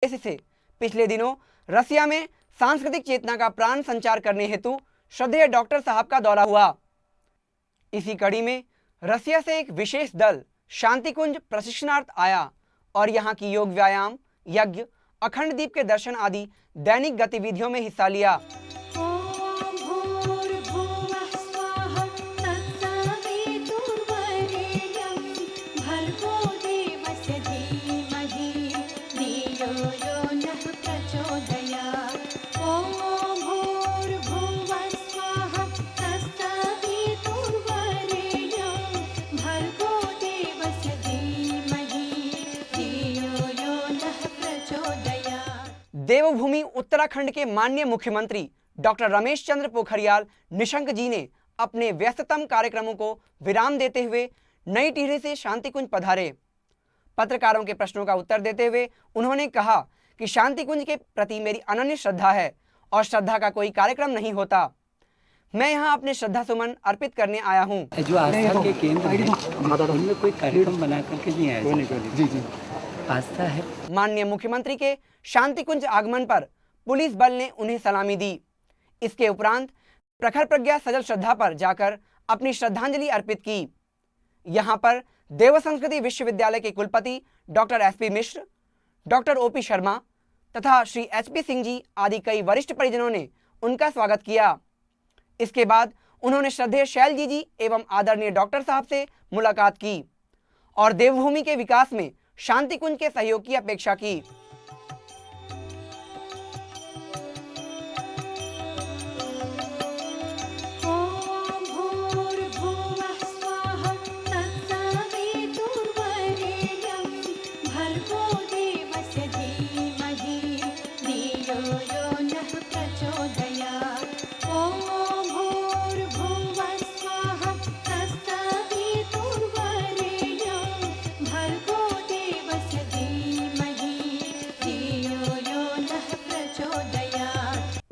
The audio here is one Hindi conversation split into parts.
इससे पिछले दिनों रसिया में सांस्कृतिक चेतना का प्राण संचार करने हेतु श्रद्धेय डॉक्टर साहब का दौरा हुआ। इसी कड़ी में रसिया से एक विशेष दल शांतिकुंज प्रशिक्षणार्थ आया और यहाँ की योग व्यायाम, यज्ञ, अखंड दीप के दर्शन आदि दैनिक गतिविधियों में हिस्सा लिया। देवभूमि उत्तराखंड के माननीय मुख्यमंत्री डॉक्टर रमेश चंद्र पोखरियाल निशंक जी ने अपने व्यस्ततम कार्यक्रमों को विराम देते हुए नई टिहरी से शांतिकुंज पधारे। पत्रकारों के प्रश्नों का उत्तर देते हुए उन्होंने कहा कि शांतिकुंज के प्रति मेरी अनन्य श्रद्धा है और श्रद्धा का कोई कार्यक्रम नहीं होता। मैं यहाँ अपने श्रद्धा सुमन अर्पित करने आया हूँ। जो आस्था के केंद्र है, उनमें कोई कार्यक्रम बना करके नहीं आया। जी आस्था है। माननीय मुख्यमंत्री के शांतिकुंज आगमन पर पुलिस बल ने उन्हें सलामी दी। इसके उपरांत प्रखर प्रज्ञा सजल श्रद्धा पर जाकर अपनी श्रद्धांजलि अर्पित की। यहाँ पर देव संस्कृति विश्वविद्यालय के कुलपति डॉक्टर एसपी मिश्र, डॉक्टर ओपी शर्मा तथा श्री एचपी सिंह जी आदि कई वरिष्ठ परिजनों ने उनका स्वागत किया। इसके बाद उन्होंने श्रद्धेय शैलजी जी एवं आदरणीय डॉक्टर साहब से मुलाकात की और देवभूमि के विकास में शांतिकुंज के सहयोग की अपेक्षा की।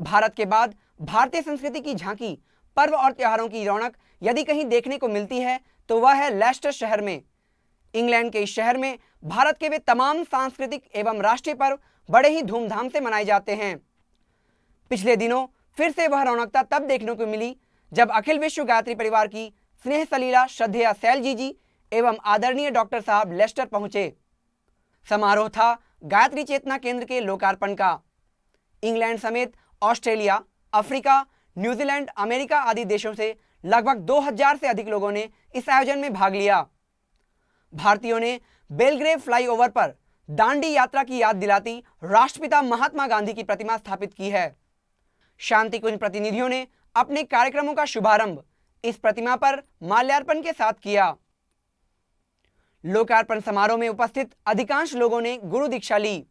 भारत के बाद भारतीय संस्कृति की झांकी, पर्व और त्योहारों की रौनक यदि कहीं देखने को मिलती है तो वह है लेस्टर शहर में। इंग्लैंड के इस शहर में भारत के वे तमाम सांस्कृतिक एवं राष्ट्रीय पर्व बड़े ही धूमधाम से मनाए जाते हैं। पिछले दिनों फिर से वह रौनकता तब देखने को मिली जब अखिल विश्व गायत्री परिवार की स्नेह सलीला श्रद्धेय शैलजी जी एवं आदरणीय डॉक्टर साहब लेस्टर पहुंचे। समारोह था गायत्री चेतना केंद्र के लोकार्पण का। इंग्लैंड समेत ऑस्ट्रेलिया, अफ्रीका, न्यूजीलैंड, अमेरिका आदि देशों से लगभग 2000 से अधिक लोगों ने इस आयोजन में भाग लिया। भारतीयों ने बेलग्रेव फ्लाईओवर पर दांडी यात्रा की याद दिलाती राष्ट्रपिता महात्मा गांधी की प्रतिमा स्थापित की है। शांतिकुंज प्रतिनिधियों ने अपने कार्यक्रमों का शुभारंभ इस प्रतिमा पर माल्यार्पण के साथ किया। लोकार्पण समारोह में उपस्थित अधिकांश लोगों ने गुरु दीक्षा ली।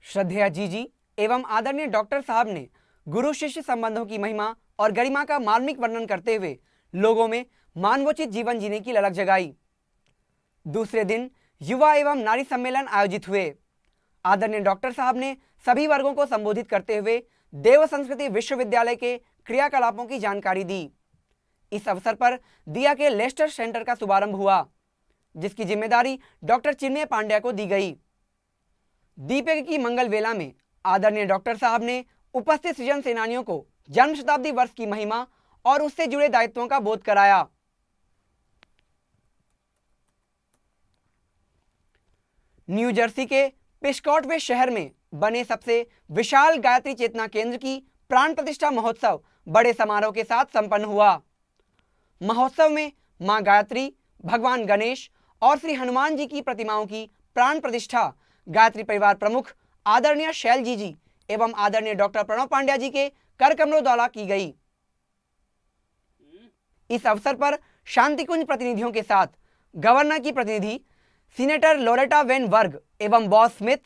श्रद्धेय जी एवं आदरणीय डॉक्टर साहब ने गुरु शिष्य संबंधों की महिमा और गरिमा का मार्मिक वर्णन करते हुए लोगों में मानवोचित जीवन जीने की ललक जगाई। दूसरे दिन युवा एवं नारी सम्मेलन आयोजित हुए। आदरणीय डॉक्टर साहब ने सभी वर्गों को संबोधित करते हुए देव संस्कृति विश्वविद्यालय के क्रियाकलापों की जानकारी दी। इस अवसर पर दिया के लेस्टर सेंटर का शुभारंभ हुआ, जिसकी जिम्मेदारी डॉक्टर चिन्मय पांड्या को दी गई। दीपक की मंगल वेला में आदरणीय डॉक्टर साहब ने उपस्थित सृजन सेनानियों को जन्म शताब्दी वर्ष की महिमा और उससे जुड़े दायित्वों का बोध कराया। न्यू जर्सी के पिस्कॉटवे शहर में बने सबसे विशाल गायत्री चेतना केंद्र की प्राण प्रतिष्ठा महोत्सव बड़े समारोह के साथ संपन्न हुआ। महोत्सव में मां गायत्री, भगवान गणेश और श्री हनुमान जी की प्रतिमाओं की प्राण प्रतिष्ठा गायत्री परिवार प्रमुख आदरणीय शैलजी जी एवं आदरणीय डॉक्टर प्रणव पांड्या जी के कर कमलों द्वारा की गई। इस अवसर पर शांतिकुंज प्रतिनिधियों के साथ गवर्नर की प्रतिनिधि सीनेटर लोरेटा वेन वर्ग एवं बॉस स्मिथ,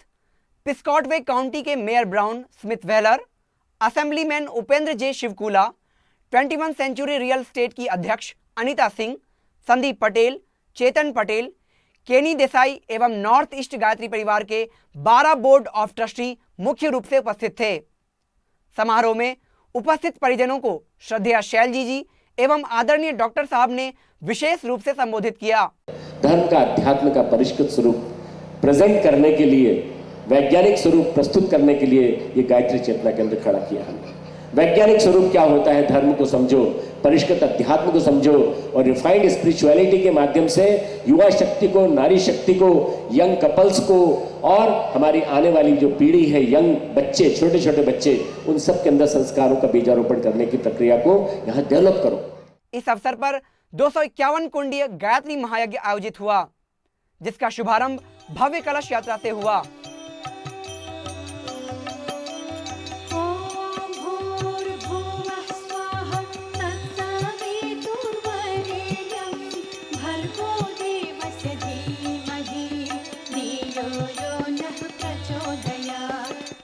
पिस्कॉटवे काउंटी के mayor Brown Smith Wahler, assemblyman Upendra J Chivukula, 21 century real estate की अध्यक्ष अनीता सिंह, संदीप पटेल, चेतन पटेल, केनी देसाई एवं नॉर्थ ईस्ट गायत्री परिवार के 12 बोर्ड ऑफ ट्रस्टी मुख्य रूप से उपस्थित थे। समारोह में उपस्थित परिजनों को श्रद्धेय शैलजी जी एवं आदरणीय डॉक्टर साहब ने विशेष रूप से संबोधित किया। धर्म का, अध्यात्म का परिष्कृत स्वरूप प्रेजेंट करने के लिए वैज्ञानिक स्वरूप प्रस्तुत करने के लिए ये गायत्री चेतना केंद्र खड़ा किया हमने। वैज्ञानिक स्वरूप क्या होता है, धर्म को समझो, परिष्कृत अध्यात्म को समझो और रिफाइंड स्पिरिचुअलिटी के माध्यम से युवा शक्ति को, नारी शक्ति को, यंग कपल्स को और हमारी आने वाली जो पीढ़ी है, यंग बच्चे, छोटे छोटे बच्चे, उन सब के अंदर संस्कारों का बीजारोपण करने की प्रक्रिया को यहाँ डेवलप करो। इस अवसर पर 251 कुंडीय गायत्री महायज्ञ आयोजित हुआ, जिसका शुभारंभ भव्य कलश यात्रा से हुआ।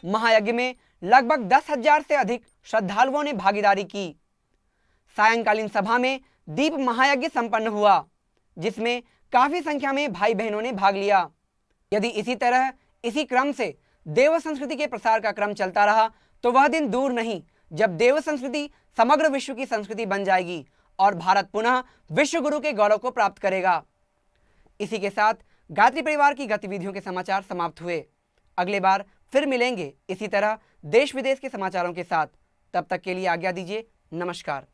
महायज्ञ में लगभग 10,000 से अधिक श्रद्धालुओं ने भागीदारी की। सायंकालीन सभा में दीप महायज्ञ संपन्न हुआ, जिसमें काफी संख्या में भाई बहनों ने भाग लिया। यदि इसी तरह इसी क्रम से देव संस्कृति के प्रसार का क्रम चलता रहा तो वह दिन दूर नहीं जब देव संस्कृति समग्र विश्व की संस्कृति बन जाएगी और भारत पुनः विश्व गुरु के गौरव को प्राप्त करेगा। इसी के साथ गायत्री परिवार की गतिविधियों के समाचार समाप्त हुए। अगले बार फिर मिलेंगे इसी तरह देश विदेश के समाचारों के साथ। तब तक के लिए आज्ञा दीजिए। नमस्कार।